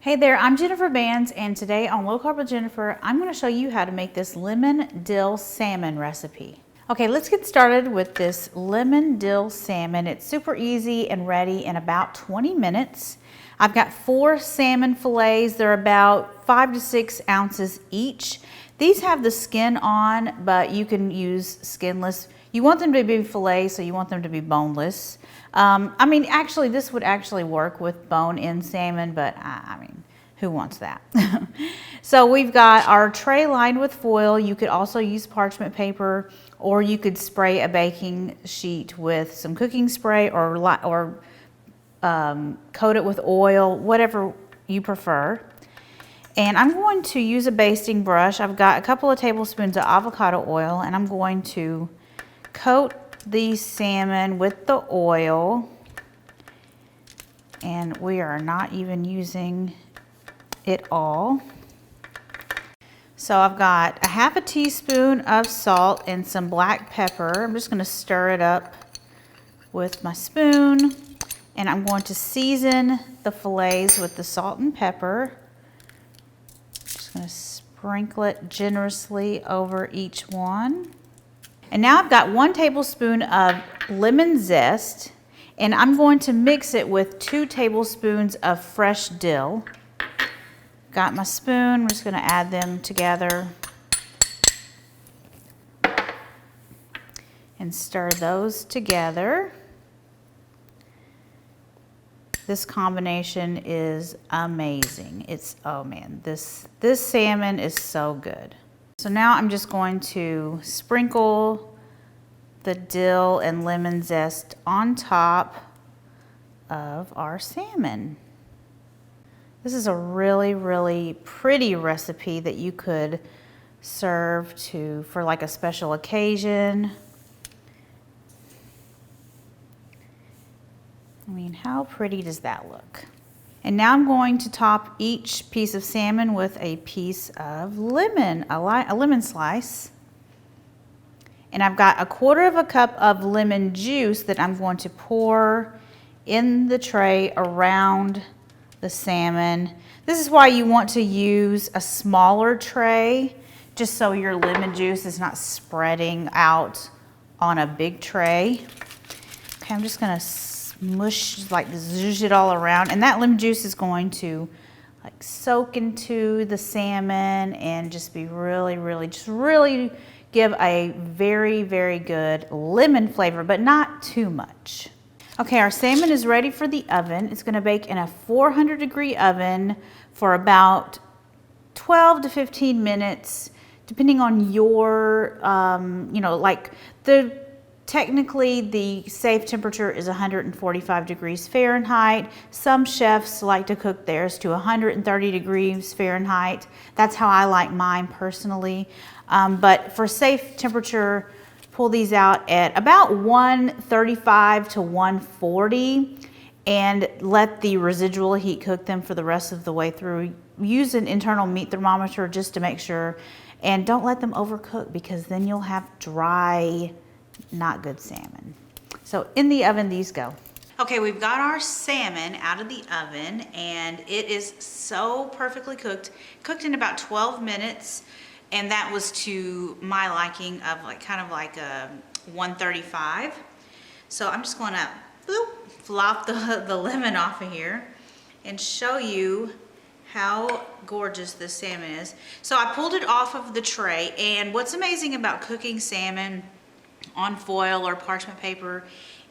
Hey there, I'm Jennifer Bands, and today on Low Carb with Jennifer, I'm going to show you how to make this lemon dill salmon recipe. Okay, let's get started with this lemon dill salmon. It's super easy and ready in about 20 minutes. I've got 4 salmon fillets. They're about 5 to 6 ounces each. These have the skin on, but you can use skinless. You want them to be fillets, so you want them to be boneless. I mean, actually, this would actually work with bone-in salmon, but I mean, who wants that? So we've got our tray lined with foil. You could also use parchment paper, or you could spray a baking sheet with some cooking spray, or coat it with oil, whatever you prefer. And I'm going to use a basting brush. I've got a couple of tablespoons of avocado oil, and I'm going to coat the salmon with the oil, and we are not even using it all. So I've got a half a teaspoon of salt and some black pepper. I'm just going to stir it up with my spoon, and I'm going to season the fillets with the salt and pepper. Just going to sprinkle it generously over each one. And now I've got 1 tablespoon of lemon zest, and I'm going to mix it with 2 tablespoons of fresh dill. Got my spoon, I'm just going to add them together and stir those together. This combination is amazing. Oh man, this salmon is so good. So now I'm just going to sprinkle the dill and lemon zest on top of our salmon. This is a really, really pretty recipe that you could serve for like a special occasion. I mean, how pretty does that look? And now I'm going to top each piece of salmon with a piece of lemon, a lemon slice. And I've got 1/4 cup of lemon juice that I'm going to pour in the tray around the salmon. This is why you want to use a smaller tray, just so your lemon juice is not spreading out on a big tray. Okay, I'm just gonna mush, like zhuzh it all around, and that lemon juice is going to like soak into the salmon and just be really give a very, very good lemon flavor, but not too much. Okay, our salmon is ready for the oven. It's going to bake in a 400-degree oven for about 12 to 15 minutes, depending on your, like technically the safe temperature is 145 degrees Fahrenheit. Some chefs like to cook theirs to 130 degrees Fahrenheit. That's how I like mine personally. But for safe temperature, pull these out at about 135 to 140 and let the residual heat cook them for the rest of the way through. Use an internal meat thermometer just to make sure, and don't let them overcook, because then you'll have dry, not good salmon. So in the oven these go. Okay, we've got our salmon out of the oven, and it is so perfectly cooked in about 12 minutes. And that was to my liking of kind of like a 135. So I'm just going to flop the lemon off of here and show you how gorgeous this salmon is. So I pulled it off of the tray, and what's amazing about cooking salmon on foil or parchment paper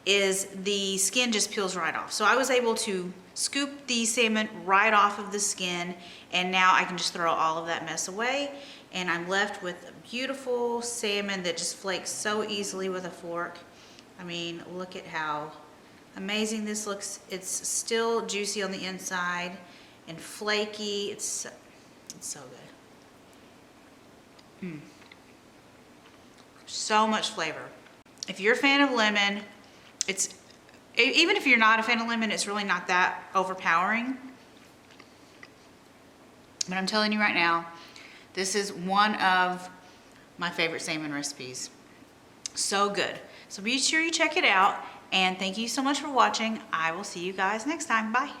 is the skin just peels right off. So I was able to scoop the salmon right off of the skin, and now I can just throw all of that mess away, and I'm left with a beautiful salmon that just flakes so easily with a fork. I mean, look at how amazing this looks. It's still juicy on the inside and flaky. It's so good. So much flavor. If you're a fan of lemon, even if you're not a fan of lemon, it's really not that overpowering. But I'm telling you right now, this is one of my favorite salmon recipes. So good. So be sure you check it out, and thank you so much for watching. I will see you guys next time. Bye.